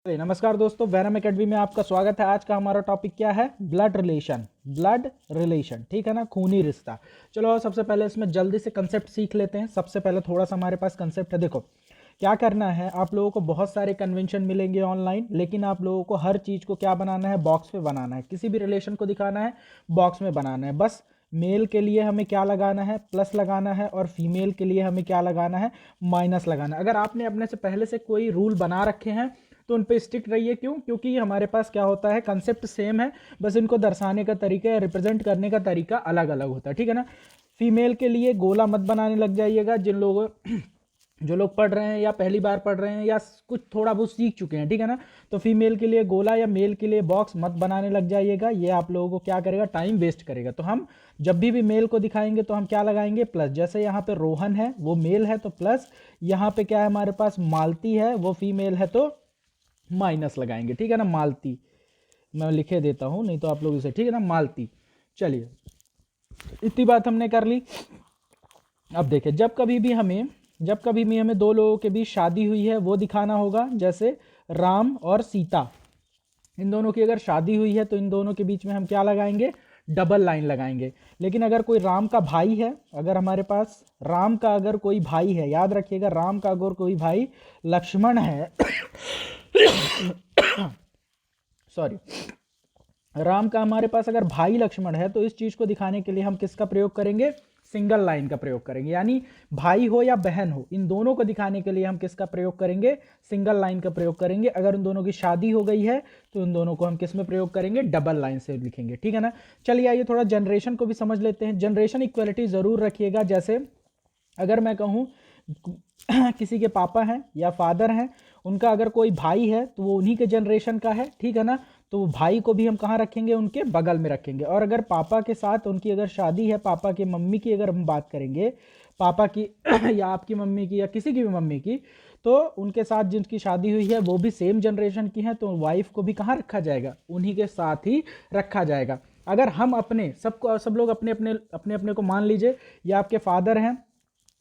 नमस्कार दोस्तों, Venom academy में आपका स्वागत है। आज का हमारा टॉपिक क्या है? Blood relation. ठीक है ना, खूनी रिश्ता। चलो सबसे पहले इसमें जल्दी से कंसेप्ट सीख लेते हैं। सबसे पहले थोड़ा सा हमारे पास कंसेप्ट है। देखो क्या करना है, आप लोगों को बहुत सारे कन्वेंशन मिलेंगे ऑनलाइन, लेकिन आप लोगों को हर चीज़ को क्या बनाना है? बॉक्स पे बनाना है। किसी भी रिलेशन को दिखाना है बॉक्स में बनाना है। बस मेल के लिए हमें क्या लगाना है? प्लस लगाना है, और फीमेल के लिए हमें क्या लगाना है? माइनस लगाना है। अगर आपने अपने से पहले से कोई रूल बना रखे हैं तो उन पे स्टिक रहिए। क्यों? क्योंकि हमारे पास क्या होता है, कंसेप्ट सेम है, बस इनको दर्शाने का तरीका या रिप्रेजेंट करने का तरीका अलग अलग होता है। ठीक है ना। फीमेल के लिए गोला मत बनाने लग जाइएगा। जिन लोगों जो लोग पढ़ रहे हैं या पहली बार पढ़ रहे हैं या कुछ थोड़ा बहुत सीख चुके हैं, ठीक है ना, तो फीमेल के लिए गोला या मेल के लिए बॉक्स मत बनाने लग जाइएगा। ये आप लोगों को क्या करेगा? टाइम वेस्ट करेगा। तो हम जब भी मेल को दिखाएंगे तो हम क्या लगाएंगे? प्लस। जैसे यहाँ पे रोहन है, वो मेल है तो प्लस। यहाँ पे क्या है हमारे पास? मालती है, वो फीमेल है तो माइनस लगाएंगे। ठीक है ना। मालती मैं लिखे देता हूं, नहीं तो आप लोग इसे, ठीक है ना, मालती। चलिए, इतनी बात हमने कर ली। अब देखिए, जब कभी भी हमें दो लोगों के बीच शादी हुई है वो दिखाना होगा। जैसे राम और सीता, इन दोनों की अगर शादी हुई है तो इन दोनों के बीच में हम क्या लगाएंगे? डबल लाइन लगाएंगे। लेकिन अगर कोई राम का भाई है, अगर हमारे पास राम का अगर कोई भाई है, याद रखिएगा, राम का अगर कोई भाई लक्ष्मण है सॉरी, राम का हमारे पास अगर भाई लक्ष्मण है, तो इस चीज को दिखाने के लिए हम किसका प्रयोग करेंगे? सिंगल लाइन का प्रयोग करेंगे। यानी भाई हो या बहन हो, इन दोनों को दिखाने के लिए हम किसका प्रयोग करेंगे? सिंगल लाइन का प्रयोग करेंगे। अगर उन दोनों की शादी हो गई है तो उन दोनों को हम किस में प्रयोग करेंगे? डबल लाइन से लिखेंगे। ठीक है ना। चलिए आइए थोड़ा जनरेशन को भी समझ लेते हैं। जनरेशन इक्वलिटी जरूर रखिएगा। जैसे अगर मैं कहूँ किसी के पापा हैं या फादर हैं, उनका अगर कोई भाई है तो वो उन्हीं के जनरेशन का है। ठीक है ना। तो वो भाई को भी हम कहाँ रखेंगे? उनके बगल में रखेंगे। और अगर पापा के साथ उनकी अगर शादी है, पापा की मम्मी की अगर हम बात करेंगे, पापा की या आपकी मम्मी की या किसी की भी मम्मी की, तो उनके साथ जिनकी शादी हुई है वो भी सेम जनरेशन की है, तो वाइफ को भी कहाँ रखा जाएगा? उन्हीं के साथ ही रखा जाएगा। अगर हम अपने सबको, सब लोग अपने अपने को मान लीजिए, ये आपके फादर हैं,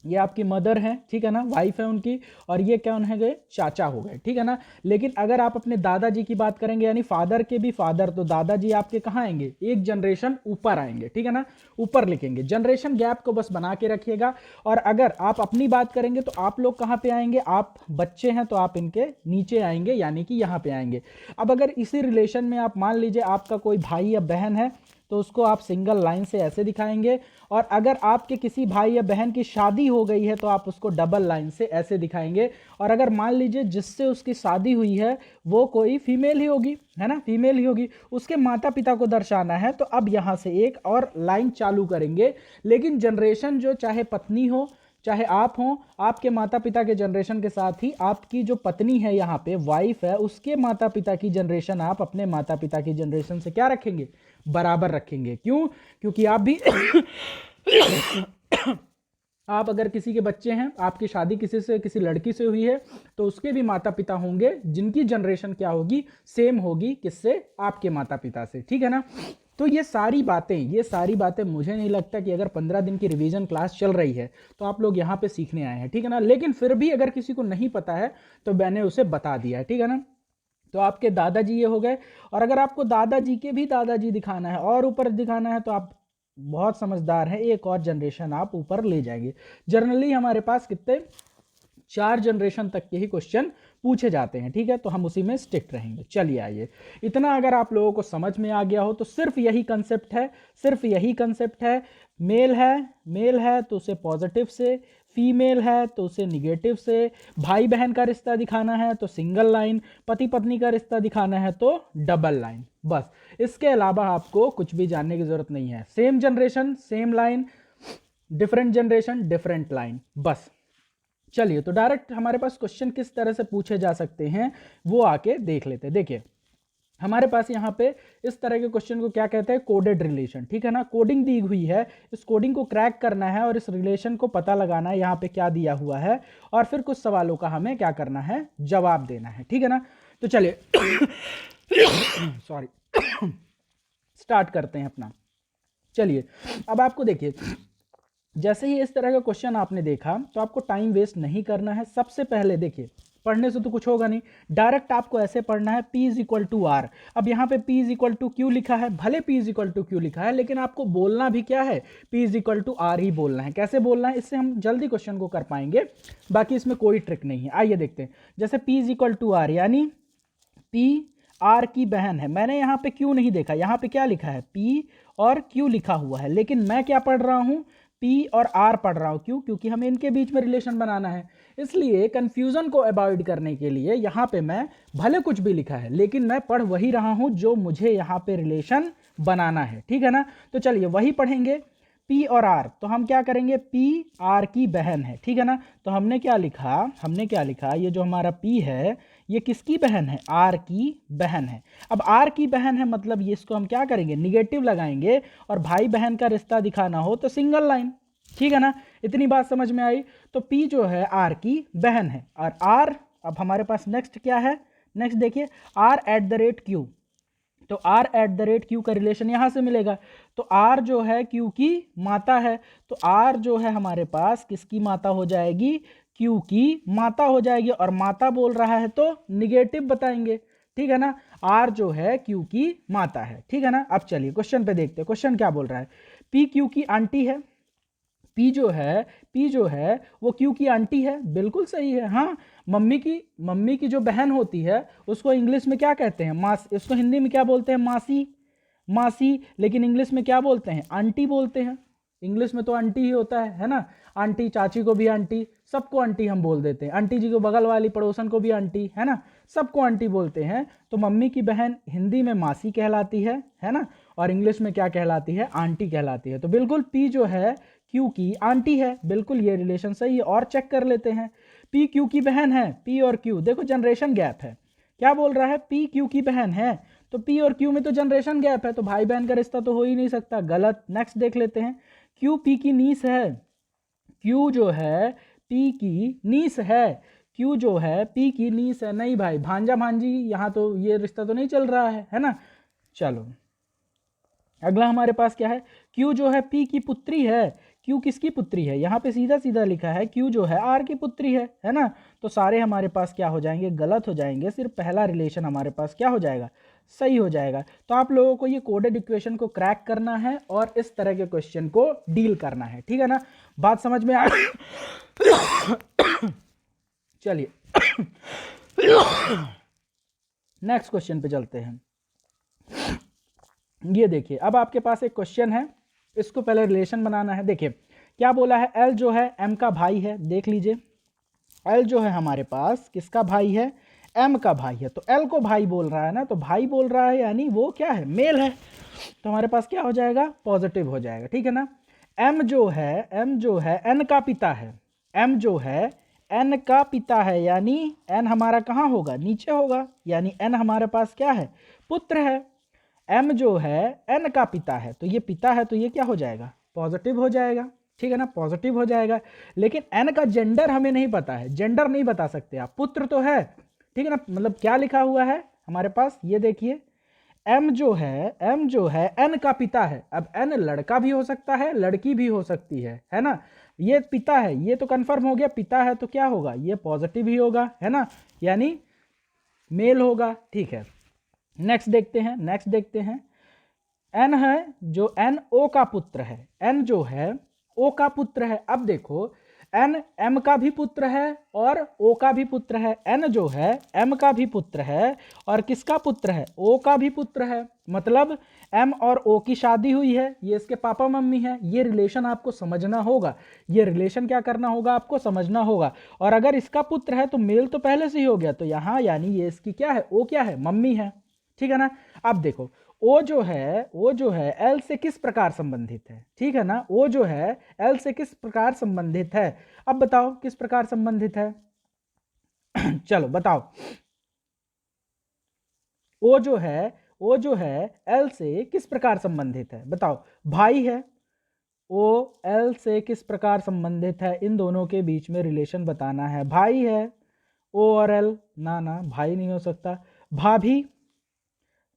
ये आपकी मदर है, ठीक है ना, वाइफ है उनकी, और ये क्या हो गए? चाचा हो गए। ठीक है ना। लेकिन अगर आप अपने दादाजी की बात करेंगे, यानी फादर के भी फादर, तो दादाजी आपके कहाँ आएंगे? एक जनरेशन ऊपर आएंगे। ठीक है ना। ऊपर लिखेंगे। जनरेशन गैप को बस बना के रखिएगा। और अगर आप अपनी बात करेंगे तो आप लोग कहाँ पे आएंगे? आप बच्चे हैं तो आप इनके नीचे आएंगे, यानी कि यहाँ पे आएंगे। अब अगर इसी रिलेशन में आप मान लीजिए आपका कोई भाई या बहन है, तो उसको आप सिंगल लाइन से ऐसे दिखाएंगे। और अगर आपके किसी भाई या बहन की शादी हो गई है तो आप उसको डबल लाइन से ऐसे दिखाएंगे। और अगर मान लीजिए जिससे उसकी शादी हुई है वो कोई फीमेल ही होगी, है ना, फीमेल ही होगी, उसके माता पिता को दर्शाना है, तो अब यहां से एक और लाइन चालू करेंगे। लेकिन जनरेशन जो, चाहे पत्नी हो चाहे आप हो, आपके माता पिता के जनरेशन के साथ ही आपकी जो पत्नी है, यहाँ पे वाइफ है, उसके माता पिता की जनरेशन आप अपने माता पिता की जनरेशन से क्या रखेंगे? बराबर रखेंगे। क्यों? क्योंकि आप भी आप अगर किसी के बच्चे हैं, आपकी शादी किसी लड़की से हुई है, तो उसके भी माता पिता होंगे जिनकी जनरेशन क्या होगी? सेम होगी। किससे? आपके माता पिता से। ठीक है ना। तो ये सारी बातें मुझे नहीं लगता कि अगर 15 दिन की रिवीजन क्लास चल रही है तो आप लोग यहाँ पे सीखने आए हैं। ठीक है ना। लेकिन फिर भी अगर किसी को नहीं पता है तो मैंने उसे बता दिया है। ठीक है ना। तो आपके दादाजी ये हो गए। और अगर आपको दादाजी के भी दादाजी दिखाना है और ऊपर दिखाना है तो आप बहुत समझदार हैं, एक और जनरेशन आप ऊपर ले जाएंगे। जनरली हमारे पास कितने? 4 जनरेशन तक के ही क्वेश्चन पूछे जाते हैं। ठीक है। तो हम उसी में स्टिक रहेंगे। चलिए आइए, इतना अगर आप लोगों को समझ में आ गया हो तो सिर्फ यही कंसेप्ट है, सिर्फ यही कंसेप्ट है। मेल है तो उसे पॉजिटिव से, फीमेल है तो उसे निगेटिव से, भाई बहन का रिश्ता दिखाना है तो सिंगल लाइन, पति पत्नी का रिश्ता दिखाना है तो डबल लाइन। बस, इसके अलावा आपको कुछ भी जानने की जरूरत नहीं है। Same generation same line, different generation different line, बस। चलिए, तो डायरेक्ट हमारे पास क्वेश्चन किस तरह से पूछे जा सकते हैं वो आके देख लेते हैं। देखिए, हमारे पास यहाँ पे इस तरह के क्वेश्चन को क्या कहते हैं? Coded relation. ठीक है ना। कोडिंग दी हुई है, इस कोडिंग को क्रैक करना है और इस रिलेशन को पता लगाना है यहाँ पे क्या दिया हुआ है, और फिर कुछ सवालों का हमें क्या करना है? जवाब देना है। ठीक है ना। तो चलिए सॉरी स्टार्ट करते हैं अपना। चलिए, अब आपको देखिए, जैसे ही इस तरह का क्वेश्चन आपने देखा तो आपको टाइम वेस्ट नहीं करना है। सबसे पहले देखिए, पढ़ने से तो कुछ होगा नहीं, डायरेक्ट आपको ऐसे पढ़ना है P is equal to R. अब यहाँ पे P is equal to Q लिखा है, भले P is equal to Q लिखा है, लेकिन आपको बोलना भी क्या है, P is equal to R ही बोलना है। कैसे बोलना है, इससे हम जल्दी क्वेश्चन को कर पाएंगे, बाकी इसमें कोई ट्रिक नहीं है। आइए देखते हैं, जैसे P is equal to R, यानी P आर की बहन है। मैंने यहाँ पे क्यू नहीं देखा, यहाँ पे क्या लिखा है, P और क्यू लिखा हुआ है, लेकिन मैं क्या पढ़ रहा हूँ, P और R पढ़ रहा हूँ। क्यों? क्योंकि हमें इनके बीच में रिलेशन बनाना है। इसलिए कंफ्यूजन को अवॉइड करने के लिए यहाँ पे मैं, भले कुछ भी लिखा है लेकिन मैं पढ़ वही रहा हूँ जो मुझे यहाँ पे रिलेशन बनाना है, ठीक है ना। तो चलिए वही पढ़ेंगे, P और R। तो हम क्या करेंगे, P R की बहन है, ठीक है ना। तो हमने क्या लिखा, ये जो हमारा P है ये किसकी बहन है, R की बहन है। अब R की बहन है मतलब ये, इसको हम क्या करेंगे, निगेटिव लगाएंगे, और भाई बहन का रिश्ता दिखाना हो तो सिंगल लाइन, ठीक है ना। इतनी बात समझ में आई। तो P जो है R की बहन है, और R, अब हमारे पास नेक्स्ट क्या है, नेक्स्ट देखिए R@Q। तो R@Q का रिलेशन यहां से मिलेगा। तो R जो है Q की माता है, तो R जो है हमारे पास किसकी माता हो जाएगी, Q की माता हो जाएगी, और माता बोल रहा है तो निगेटिव बताएंगे, ठीक है ना। R जो है Q की माता है, ठीक है ना। अब चलिए क्वेश्चन पे देखते हैं, क्वेश्चन क्या बोल रहा है। P Q की आंटी है, P जो है वो Q की आंटी है, बिल्कुल सही है। हाँ, मम्मी की जो बहन होती है उसको इंग्लिश में क्या कहते हैं, मास, इसको हिंदी में क्या बोलते हैं, मासी, लेकिन इंग्लिश में क्या बोलते हैं, आंटी बोलते हैं। इंग्लिश में तो आंटी ही होता है ना। आंटी, चाची को भी आंटी, सबको आंटी हम बोल देते हैं। आंटी जी को बगल वाली पड़ोसन को भी आंटी, है ना, सबको आंटी बोलते हैं। तो मम्मी की बहन हिंदी में मासी कहलाती है ना, और इंग्लिश में क्या कहलाती है, आंटी कहलाती है। तो बिल्कुल P जो है Q की आंटी है, बिल्कुल ये रिलेशन सही है। और चेक कर लेते हैं, P Q की बहन है, P और Q देखो जनरेशन गैप है, क्या बोल रहा है, P Q की बहन है, तो P और Q में तो जनरेशन गैप है, तो भाई बहन का रिश्ता तो हो ही नहीं सकता, गलत। नेक्स्ट देख लेते हैं, Q P की नीस है, Q जो है P की नीस है, Q जो है P की नीस है, नहीं भाई, भांजा भांजी यहाँ तो ये रिश्ता तो नहीं चल रहा है ना। चलो अगला हमारे पास क्या है, Q जो है P की पुत्री है, Q किसकी पुत्री है, यहाँ पे सीधा सीधा लिखा है Q जो है R की पुत्री है ना। तो सारे हमारे पास क्या हो जाएंगे, गलत हो जाएंगे, सिर्फ पहला रिलेशन हमारे पास क्या हो जाएगा, सही हो जाएगा। तो आप लोगों को ये कोडेड इक्वेशन को क्रैक करना है और इस तरह के क्वेश्चन को डील करना है, ठीक है ना। बात समझ में आ चलिए नेक्स्ट क्वेश्चन पे चलते हैं। ये देखिए, अब आपके पास एक क्वेश्चन है, इसको पहले रिलेशन बनाना है। देखिए क्या बोला है, L जो है M का भाई है, देख लीजिए L जो है हमारे पास किसका भाई है, M का भाई है। तो L को भाई बोल रहा है ना, तो भाई बोल रहा है यानी वो क्या है, मेल है, तो हमारे पास क्या हो जाएगा, पॉजिटिव हो जाएगा, ठीक है ना। M जो है N का पिता है, M जो है N का पिता है, यानी N हमारा कहाँ होगा, नीचे होगा, यानी N हमारे पास क्या है, पुत्र है। M जो है N का पिता है, तो ये पिता है, तो ये क्या हो जाएगा, पॉजिटिव हो जाएगा, ठीक है ना, पॉजिटिव हो जाएगा। लेकिन N का जेंडर हमें नहीं पता है, जेंडर नहीं बता सकते आप, पुत्र तो है, ठीक है ना। मतलब क्या लिखा हुआ है हमारे पास, ये देखिए M जो है N का पिता है। अब N लड़का भी हो सकता है, लड़की भी हो सकती है ना। ये पिता है, ये तो कंफर्म हो गया, पिता है तो क्या होगा, ये पॉजिटिव ही होगा, है ना, यानी मेल होगा, ठीक है। नेक्स्ट देखते हैं, N है जो N O का पुत्र है, N जो है O का पुत्र है। अब देखो N M का भी पुत्र है और O का भी पुत्र है, N जो है M का भी पुत्र है और किसका पुत्र है, O का भी पुत्र है। मतलब M और O की शादी हुई है, ये इसके पापा मम्मी है। ये रिलेशन आपको समझना होगा, ये रिलेशन क्या करना होगा, आपको समझना होगा। और अगर इसका पुत्र है तो मेल तो पहले से ही हो गया, तो यहाँ यानी ये इसकी क्या है, O क्या है, मम्मी है, ठीक है ना। अब देखो O जो है L से किस प्रकार संबंधित है, ठीक है ना, O जो है L से किस प्रकार संबंधित है। अब बताओ किस प्रकार संबंधित है चलो बताओ। O जो है L से किस प्रकार संबंधित है, बताओ। भाई है, O L से किस प्रकार संबंधित है, इन दोनों के बीच में रिलेशन बताना है। भाई है O और L, ना भाई नहीं हो सकता। भाभी,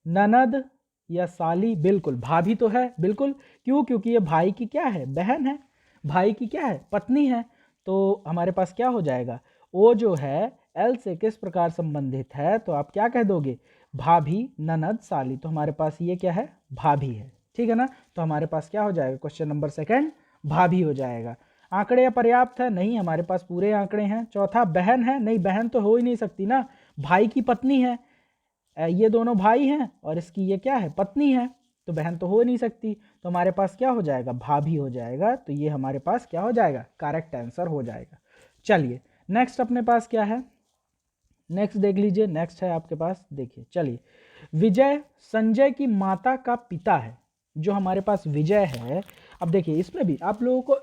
ननद या साली, बिल्कुल भाभी तो है, बिल्कुल। क्यों, क्योंकि ये भाई की क्या है, बहन है, भाई की क्या है, पत्नी है। तो हमारे पास क्या हो जाएगा, O जो है एल से किस प्रकार संबंधित है, तो आप क्या कह दोगे, भाभी, ननद, साली। तो हमारे पास ये क्या है, भाभी है, ठीक है ना। तो हमारे पास क्या हो जाएगा, क्वेश्चन नंबर सेकंड भाभी हो जाएगा। आंकड़े अपर्याप्त है, नहीं, हमारे पास पूरे आंकड़े हैं। चौथा, बहन है, नहीं, बहन तो हो ही नहीं सकती ना, भाई की पत्नी है, ये दोनों भाई हैं और इसकी ये क्या है, पत्नी है, तो बहन तो हो नहीं सकती। तो हमारे पास क्या हो जाएगा, भाभी हो जाएगा। तो ये हमारे पास क्या हो जाएगा, करेक्ट आंसर हो जाएगा। चलिए नेक्स्ट अपने पास क्या है, नेक्स्ट देख लीजिए। नेक्स्ट है आपके पास, देखिए, चलिए, विजय संजय की माता का पिता है। जो हमारे पास विजय है, अब देखिए इसमें भी आप लोगों को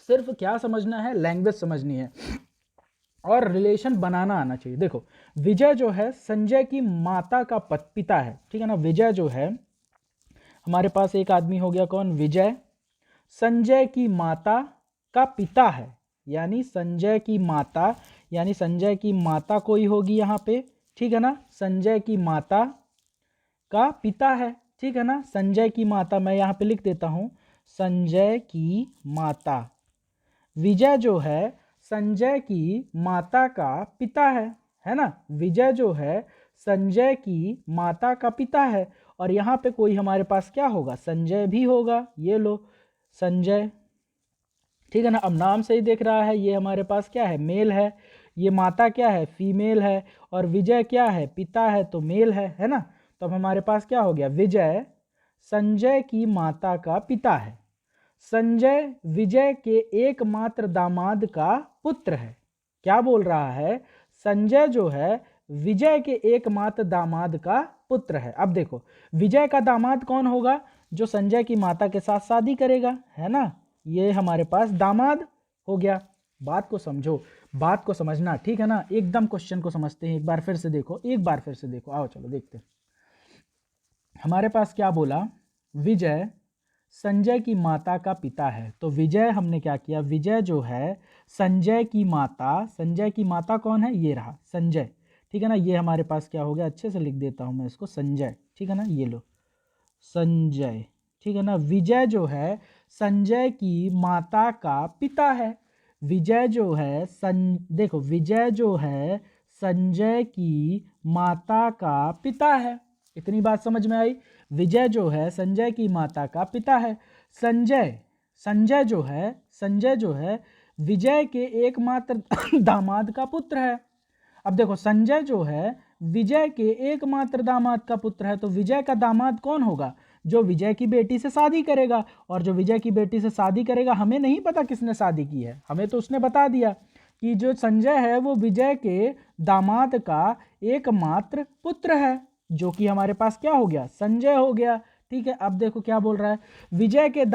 सिर्फ क्या समझना है, लैंग्वेज समझनी है और रिलेशन बनाना आना चाहिए। देखो, विजय जो है संजय की माता का पिता है, ठीक है ना। विजय जो है हमारे पास एक आदमी हो गया, कौन, विजय, संजय की माता का पिता है, यानी संजय की माता, यानी संजय की माता कोई होगी यहाँ पे, ठीक है ना। संजय की माता का पिता है, ठीक है ना। संजय की माता, मैं यहाँ पे लिख देता हूँ, संजय की माता। विजय जो है संजय की माता का पिता है ना। विजय जो है संजय की माता का पिता है, और यहाँ पे कोई हमारे पास क्या होगा, संजय भी होगा। ये लो संजय, ठीक है ना। अब नाम से ही देख रहा है, ये हमारे पास क्या है, मेल है, ये माता क्या है, फीमेल है, और विजय क्या है, पिता है, तो मेल है ना। तो अब हमारे पास क्या हो गया, विजय संजय की माता का पिता है। संजय विजय के एकमात्र दामाद का पुत्र है। क्या बोल रहा है, संजय जो है विजय के एकमात्र दामाद का पुत्र है। अब देखो, विजय का दामाद कौन होगा, जो संजय की माता के साथ शादी करेगा, है ना। ये हमारे पास दामाद हो गया। बात को समझो, बात को समझना, ठीक है ना। एकदम क्वेश्चन को समझते हैं, एक बार फिर से देखो, एक बार फिर से देखो, आओ चलो देखते हैं। हमारे पास क्या बोला, विजय संजय की माता का पिता है। तो विजय हमने क्या किया, विजय जो है संजय की माता, संजय की माता कौन है, ये रहा संजय, ठीक है ना। ये हमारे पास क्या हो गया, अच्छे से लिख देता हूं मैं इसको, संजय, ठीक है ना। ये लो संजय, ठीक है ना। विजय जो है संजय की माता का पिता है। विजय जो है देखो, विजय जो है संजय की माता का पिता है। इतनी बात समझ में आई। विजय जो है संजय की माता का पिता है। संजय जो है विजय के एकमात्र दामाद का पुत्र है। अब देखो, संजय जो है विजय के एकमात्र दामाद का पुत्र है, तो विजय का दामाद कौन होगा, जो विजय की बेटी से शादी करेगा। और जो विजय की बेटी से शादी करेगा, हमें नहीं पता किसने शादी की है, हमें तो उसने बता दिया कि जो संजय है वो विजय के दामाद का एकमात्र पुत्र है, जो कि हमारे पास क्या हो गया, संजय हो गया, ठीक है। अब देखो क्या बोल रहा है, विजय के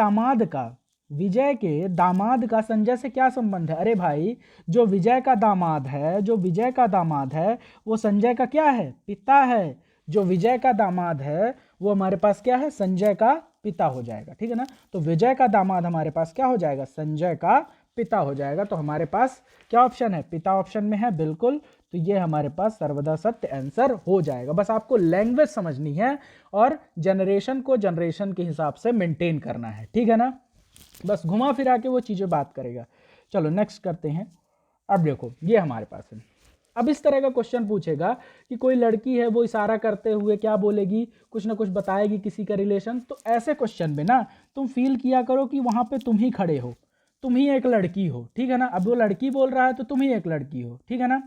दामाद का संजय से क्या संबंध है। अरे भाई, जो विजय का दामाद है वो संजय का क्या है, पिता है। जो विजय का दामाद है वो हमारे पास क्या है, संजय का पिता हो जाएगा, ठीक है ना। तो विजय का दामाद हमारे पास क्या हो जाएगा, संजय का पिता हो जाएगा। तो हमारे पास क्या ऑप्शन है, पिता ऑप्शन में है, बिल्कुल। तो ये हमारे पास सर्वदा सत्य आंसर हो जाएगा। बस आपको लैंग्वेज समझनी है और जनरेशन को जनरेशन के हिसाब से मेंटेन करना है, ठीक है ना। बस घुमा फिरा के वो चीज़ें बात करेगा। चलो नेक्स्ट करते हैं। अब देखो, ये हमारे पास है। अब इस तरह का क्वेश्चन पूछेगा कि कोई लड़की है, वो इशारा करते हुए क्या बोलेगी, कुछ ना कुछ बताएगी किसी का रिलेशन। तो ऐसे क्वेश्चन में ना तुम फील किया करो कि वहाँ पे तुम ही खड़े हो, तुम ही एक लड़की हो, ठीक है ना। अब वो लड़की बोल रहा है तो तुम ही एक लड़की हो, ठीक है ना।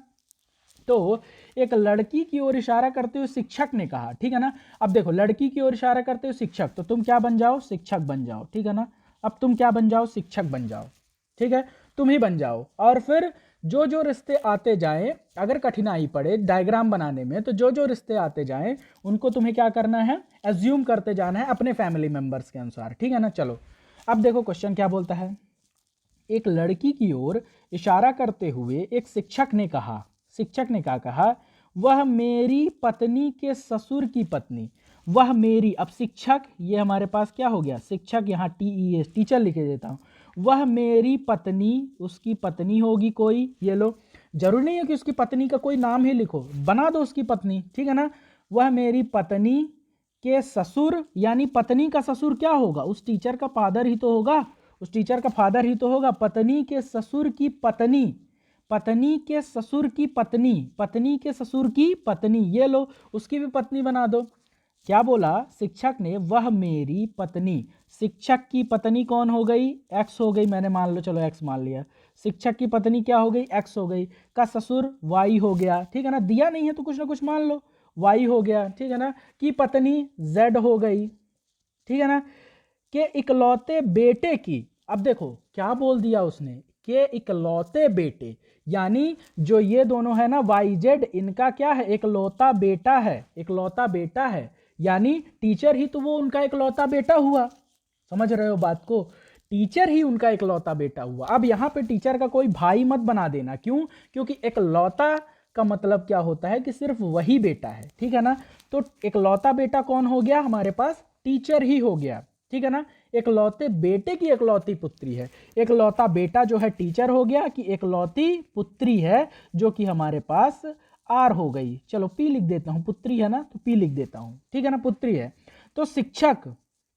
तो एक लड़की की ओर इशारा करते हुए शिक्षक ने कहा, ठीक है ना। अब देखो, लड़की की ओर इशारा करते हुए शिक्षक, तो तुम क्या बन जाओ, शिक्षक बन जाओ, ठीक है ना। अब तुम क्या बन जाओ, शिक्षक बन जाओ, ठीक है, तुम ही बन जाओ। और फिर जो जो रिश्ते आते जाएं, अगर कठिनाई पड़े डायग्राम बनाने में, तो जो जो रिश्ते आते जाएं उनको तुम्हें क्या करना है, एज्यूम करते जाना है अपने फैमिली मेंबर्स के अनुसार, ठीक है ना। चलो अब देखो क्वेश्चन क्या बोलता है। एक लड़की की ओर इशारा करते हुए एक शिक्षक ने क्या कहा, वह मेरी पत्नी के ससुर की पत्नी, वह मेरी। अब शिक्षक, ये हमारे पास क्या हो गया, शिक्षक, यहाँ TES टीचर लिखे देता हूँ, वह मेरी पत्नी, उसकी पत्नी होगी कोई, ये लो, जरूरी नहीं है कि उसकी पत्नी का कोई नाम ही लिखो, बना दो उसकी पत्नी, ठीक है ना। वह मेरी पत्नी के ससुर, यानी पत्नी का ससुर क्या होगा, उस टीचर का फादर ही तो होगा, उस टीचर का फादर ही तो होगा। पत्नी के ससुर की पत्नी, पत्नी के ससुर की पत्नी, पत्नी के ससुर की पत्नी, ये लो उसकी भी पत्नी बना दो। क्या बोला शिक्षक ने, वह मेरी पत्नी, शिक्षक की पत्नी कौन हो गई, एक्स हो गई, मैंने मान लो, चलो एक्स मान लिया। शिक्षक की पत्नी क्या हो गई, एक्स हो गई, का ससुर वाई हो गया, ठीक है ना, दिया नहीं है तो कुछ ना कुछ मान लो, वाई हो गया, ठीक है ना, की पत्नी जेड हो गई, ठीक है ना, के इकलौते बेटे की, अब देखो क्या बोल दिया उसने, के इकलौते बेटे, यानी जो ये दोनों है ना वाई जेड, इनका क्या है, इकलौता बेटा है, इकलौता बेटा है, यानी टीचर ही तो वो उनका इकलौता बेटा हुआ। समझ रहे हो बात को, टीचर ही उनका इकलौता बेटा हुआ। अब यहाँ पे टीचर का कोई भाई मत बना देना, क्यों, क्योंकि इकलौता का मतलब क्या होता है कि सिर्फ वही बेटा है, ठीक है ना। तो इकलौता बेटा कौन हो गया हमारे पास, टीचर ही हो गया, ठीक है ना। इकलौते बेटे की इकलौती पुत्री है, इकलौता बेटा जो है टीचर हो गया, कि इकलौती पुत्री है जो कि हमारे पास आर हो गई। चलो पी लिख देता हूं, पुत्री है ना तो पी लिख देता हूं, ठीक है ना, पुत्री है। तो शिक्षक,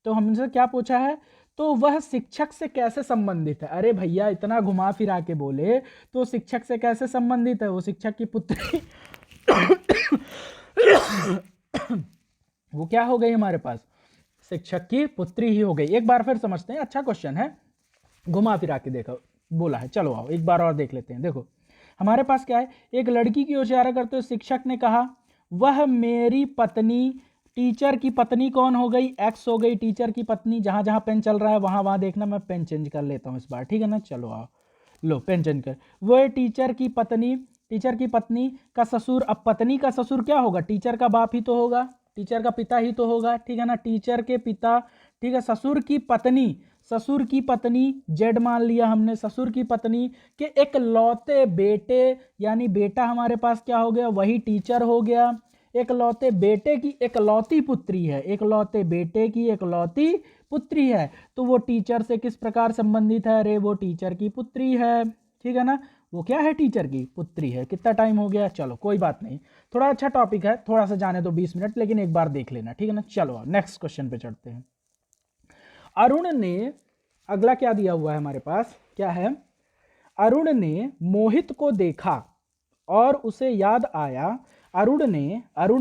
तो हमसे क्या पूछा है, तो वह शिक्षक से कैसे संबंधित है। अरे भैया इतना घुमा फिरा के बोले, तो शिक्षक से कैसे संबंधित है, वो शिक्षक की पुत्री वो क्या हो गई हमारे पास, शिक्षक की पुत्री ही हो गई। एक बार फिर समझते हैं, अच्छा क्वेश्चन है, घुमा फिरा के देखो बोला है। चलो आओ एक बार और देख लेते हैं। देखो हमारे पास क्या है, एक लड़की की ओर इशारा करते हुए शिक्षक ने कहा, वह मेरी पत्नी, टीचर की पत्नी कौन हो गई, एक्स हो गई, टीचर की पत्नी, जहां जहां पेन चल रहा है वहां वहां देखना, मैं पेन चेंज कर लेता हूं इस बार, ठीक है ना। चलो आओ, लो पेन चेंज कर, वह टीचर की पत्नी, टीचर की पत्नी का ससुर, अब पत्नी का ससुर क्या होगा, टीचर का बाप ही तो होगा, टीचर का पिता ही तो होगा, ठीक है ना, टीचर के पिता, ठीक है, ससुर की पत्नी, ससुर की पत्नी जेड मान लिया हमने, ससुर की पत्नी के इकलौते बेटे, यानी बेटा हमारे पास क्या हो गया, वही टीचर हो गया, इकलौते बेटे की इकलौती पुत्री है, इकलौते बेटे की इकलौती पुत्री है, तो वो टीचर से किस प्रकार संबंधित है, अरे वो टीचर की पुत्री है, ठीक है ना, वो क्या है, टीचर की पुत्री है। कितना टाइम हो गया, चलो कोई बात नहीं, थोड़ा अच्छा टॉपिक है, थोड़ा सा जाने दो 20 मिनट, लेकिन एक बार देख लेना, ठीक है ना। चलो नेक्स्ट क्वेश्चन पे चढ़ते हैं। अरुण ने, अगला क्या दिया हुआ है हमारे पास, क्या है, अरुण ने मोहित को देखा और उसे याद आया, अरुण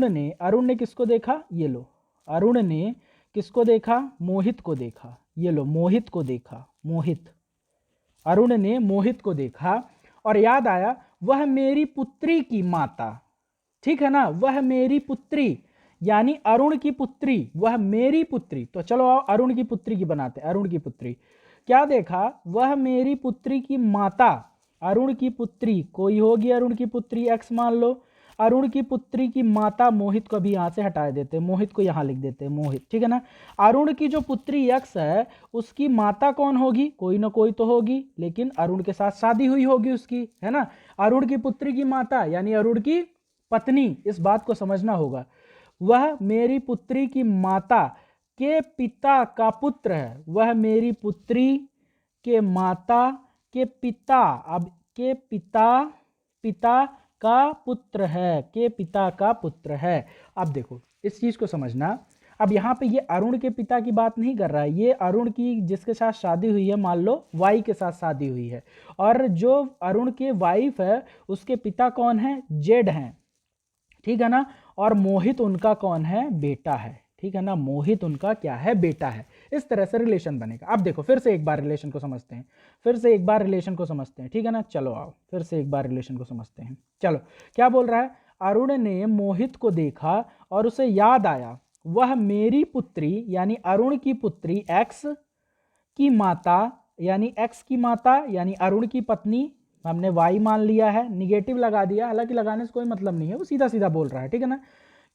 ने किसको देखा, ये लो, अरुण ने किसको देखा, मोहित को देखा, ये लो मोहित को देखा, मोहित, अरुण ने मोहित को देखा और याद आया, वह मेरी पुत्री की माता, ठीक है ना, वह मेरी पुत्री, यानी अरुण की पुत्री, वह मेरी पुत्री। तो चलो आओ अरुण की पुत्री की बनाते, अरुण की पुत्री, क्या देखा, वह मेरी पुत्री की माता, अरुण की पुत्री कोई होगी, अरुण की पुत्री एक्स मान लो, अरुण की पुत्री की माता, मोहित को भी यहां से हटा देते हैं, मोहित को यहां लिख देते हैं, मोहित, ठीक है ना। अरुण की जो पुत्री एक्स है उसकी माता कौन होगी, कोई ना कोई तो होगी, लेकिन अरुण के साथ शादी हुई होगी उसकी, है ना। अरुण की पुत्री की माता यानी अरुण की पत्नी, इस बात को समझना होगा। वह मेरी पुत्री की माता के पिता का पुत्र है, वह मेरी पुत्री के माता के पिता, अब के पिता का पुत्र है, के पिता का पुत्र है। अब देखो इस चीज को समझना, अब यहाँ पे ये अरुण के पिता की बात नहीं कर रहा है, ये अरुण की जिसके साथ शादी हुई है, मान लो वाई के साथ शादी हुई है, और जो अरुण के वाइफ है उसके पिता कौन है, जेड हैं, ठीक है ना, और मोहित उनका कौन है, बेटा है, ठीक है ना, मोहित उनका क्या है, बेटा है। इस तरह से रिलेशन बनेगा। अब देखो फिर से एक बार रिलेशन को समझते हैं, फिर से एक बार रिलेशन को समझते हैं, ठीक है ना। चलो आओ फिर से एक बार रिलेशन को समझते हैं। चलो क्या बोल रहा है, अरुण ने मोहित को देखा और उसे याद आया, वह मेरी पुत्री यानी अरुण की पुत्री एक्स की माता, यानी एक्स की माता यानी अरुण की पत्नी, हमने वाई मान लिया है, निगेटिव लगा दिया, हालांकि लगाने से कोई मतलब नहीं है, वो सीधा सीधा बोल रहा है, ठीक है ना,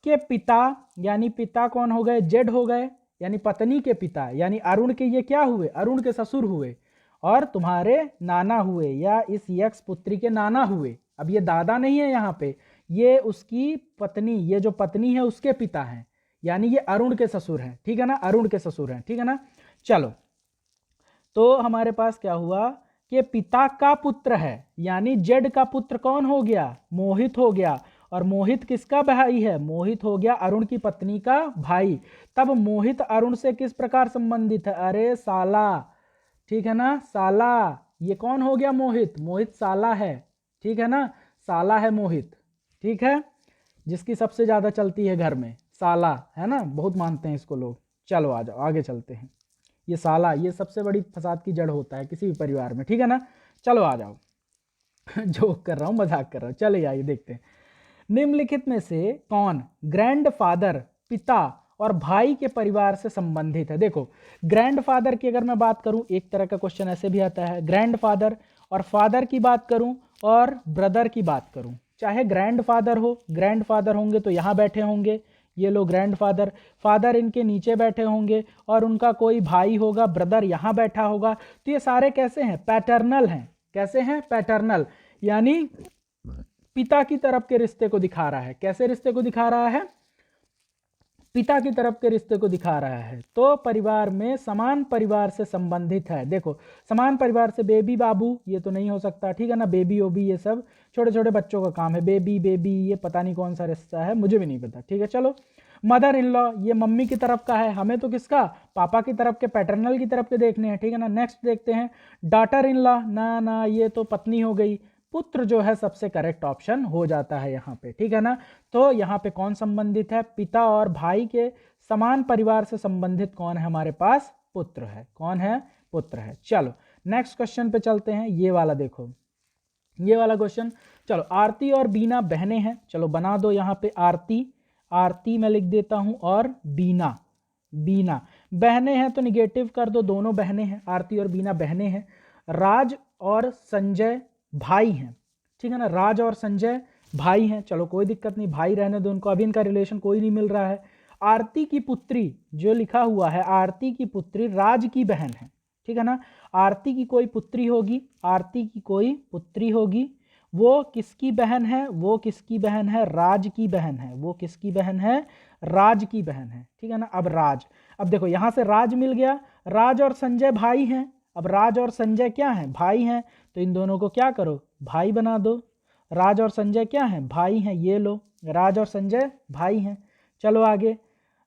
के पिता, यानी पिता कौन हो गए, जेड हो गए, यानी पत्नी के पिता, यानी अरुण के ये क्या हुए, अरुण के ससुर हुए, और तुम्हारे नाना हुए, या इस यक्ष पुत्री के नाना हुए। अब ये दादा नहीं है यहाँ पे, ये उसकी पत्नी, ये जो पत्नी है उसके पिता हैं, यानी ये अरुण के ससुर हैं, ठीक है ना, अरुण के ससुर हैं, ठीक है ना। चलो तो हमारे पास क्या हुआ कि पिता का पुत्र है, यानी जेड का पुत्र कौन हो गया, मोहित हो गया, और मोहित किसका भाई है, मोहित हो गया अरुण की पत्नी का भाई। तब मोहित अरुण से किस प्रकार संबंधित है, अरे साला ठीक है ना, साला। ये कौन हो गया? मोहित। मोहित साला है, ठीक है ना, साला है मोहित, ठीक है, जिसकी सबसे ज्यादा चलती है घर में, साला है ना, बहुत मानते हैं इसको लोग। चलो आ जाओ आगे चलते हैं। ये साला, ये सबसे बड़ी फसाद की जड़ होता है किसी भी परिवार में, ठीक है ना। चलो आ जाओ जोक कर रहा हूँ, मजाक कर रहा हूँ। चलिए आइए देखते हैं। निम्नलिखित में से कौन ग्रैंडफादर, पिता और भाई के परिवार से संबंधित है? देखो, ग्रैंडफादर की अगर मैं बात करूं, एक तरह का क्वेश्चन ऐसे भी आता है, ग्रैंडफादर और फादर की बात करूं और ब्रदर की बात करूं, चाहे ग्रैंडफादर हो, ग्रैंडफादर होंगे तो यहां बैठे होंगे, ये लोग ग्रैंडफादर, फादर इनके नीचे बैठे होंगे और उनका कोई भाई होगा, ब्रदर यहां बैठा होगा, तो ये सारे कैसे हैं? पैटर्नल हैं। कैसे हैं? पैटर्नल, यानी पिता की तरफ के रिश्ते को दिखा रहा है। कैसे रिश्ते को दिखा रहा है? पिता की तरफ के रिश्ते को दिखा रहा है। तो परिवार में समान परिवार से संबंधित है। देखो, समान परिवार से बेबी बाबू ये तो नहीं हो सकता, ठीक है ना, बेबी ओबी ये सब छोटे छोटे बच्चों का काम है, बेबी बेबी ये पता नहीं कौन सा रिश्ता है, मुझे भी नहीं पता, ठीक है। चलो, मदर इन लॉ ये मम्मी की तरफ का है, हमें तो किसका? पापा की तरफ के, पैटर्नल की तरफ के देखने हैं, ठीक है ना। नेक्स्ट देखते हैं, डॉटर इन लॉ, ना ना ये तो पत्नी हो गई, पुत्र जो है सबसे करेक्ट ऑप्शन हो जाता है यहाँ पे, ठीक है ना। तो यहाँ पे कौन संबंधित है? पिता और भाई के समान परिवार से संबंधित कौन है हमारे पास? पुत्र है। कौन है? पुत्र है। चलो नेक्स्ट क्वेश्चन पे चलते हैं। ये वाला देखो, ये वाला क्वेश्चन। चलो, आरती और बीना बहनें हैं, चलो बना दो यहाँ पे आरती, आरती मैं लिख देता हूं, और बीना, बीना बहनें हैं तो निगेटिव कर दो, दोनों बहनें हैं, आरती और बीना बहनें हैं। राज और संजय भाई हैं, ठीक है ना, राज और संजय भाई हैं, चलो कोई दिक्कत नहीं, भाई रहने दो उनको, अभी इनका रिलेशन कोई नहीं मिल रहा है। आरती की पुत्री जो लिखा हुआ है, आरती की पुत्री राज की बहन है, ठीक है ना। आरती की कोई पुत्री होगी, आरती की कोई पुत्री होगी, वो किसकी बहन है? वो किसकी बहन है? राज की बहन है। वो किसकी बहन है? राज की बहन है, ठीक है ना। अब राज, अब देखो यहां से राज मिल गया, राज और संजय भाई हैं, अब राज और संजय क्या हैं? भाई हैं, तो इन दोनों को क्या करो? भाई बना दो। राज और संजय क्या हैं? भाई हैं, ये लो, राज और संजय भाई हैं। चलो आगे,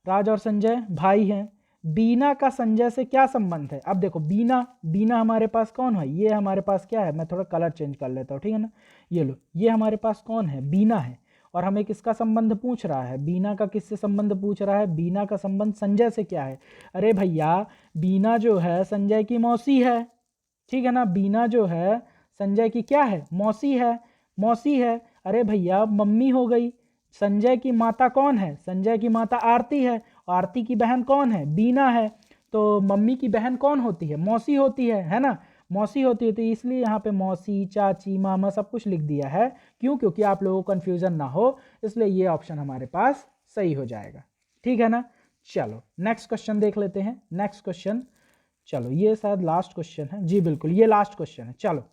राज और संजय भाई हैं। बीना का संजय से क्या संबंध है? अब देखो, बीना, बीना हमारे पास कौन है? ये हमारे पास क्या है? मैं थोड़ा कलर चेंज कर लेता हूँ, ठीक है ना। ये लो, ये हमारे पास कौन है? बीना है। और हमें किसका संबंध पूछ रहा है? बीना का किससे संबंध पूछ रहा है? बीना का संबंध संजय से क्या है? अरे भैया, बीना जो है संजय की मौसी है, ठीक है ना। बीना जो है संजय की क्या है? मौसी है, मौसी है। अरे भैया, मम्मी हो गई। संजय की माता कौन है? संजय की माता आरती है, आरती की बहन कौन है? बीना है। तो मम्मी की बहन कौन होती है? मौसी होती है ना, मौसी होती है। तो इसलिए यहाँ पे मौसी, चाची, मामा सब कुछ लिख दिया है। क्यों? क्योंकि आप लोगों को कन्फ्यूजन ना हो, इसलिए ये ऑप्शन हमारे पास सही हो जाएगा, ठीक है ना। चलो नेक्स्ट क्वेश्चन देख लेते हैं। नेक्स्ट क्वेश्चन, चलो ये शायद लास्ट क्वेश्चन है, जी बिल्कुल ये लास्ट क्वेश्चन है। चलो,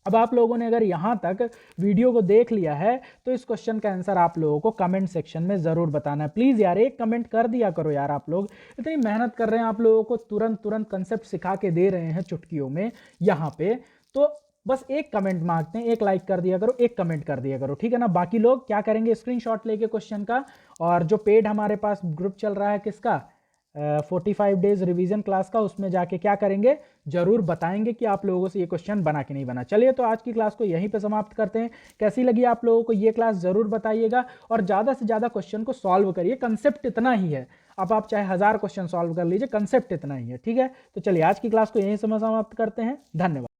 अब आप लोगों ने अगर यहाँ तक वीडियो को देख लिया है तो इस क्वेश्चन का आंसर आप लोगों को कमेंट सेक्शन में ज़रूर बताना है। प्लीज़ यार एक कमेंट कर दिया करो यार, आप लोग इतनी मेहनत कर रहे हैं, आप लोगों को तुरंत तुरंत कंसेप्ट सिखा के दे रहे हैं चुटकियों में यहाँ पे, तो बस एक कमेंट मांगते हैं, एक लाइक कर दिया करो, एक कमेंट कर दिया करो, ठीक है ना। बाकी लोग क्या करेंगे? स्क्रीनशॉट लेके क्वेश्चन का, और जो पेड हमारे पास ग्रुप चल रहा है किसका, 45 डेज रिवीजन क्लास का, उसमें जाके क्या करेंगे? जरूर बताएंगे कि आप लोगों से ये क्वेश्चन बना कि नहीं बना। चलिए तो आज की क्लास को यहीं पे समाप्त करते हैं। कैसी लगी आप लोगों को ये क्लास जरूर बताइएगा, और ज़्यादा से ज़्यादा क्वेश्चन को सॉल्व करिए। कंसेप्ट इतना ही है, अब आप चाहे 1000 क्वेश्चन सॉल्व कर लीजिए, कंसेप्ट इतना ही है, ठीक है। तो चलिए आज की क्लास को यहीं से समाप्त करते हैं। धन्यवाद।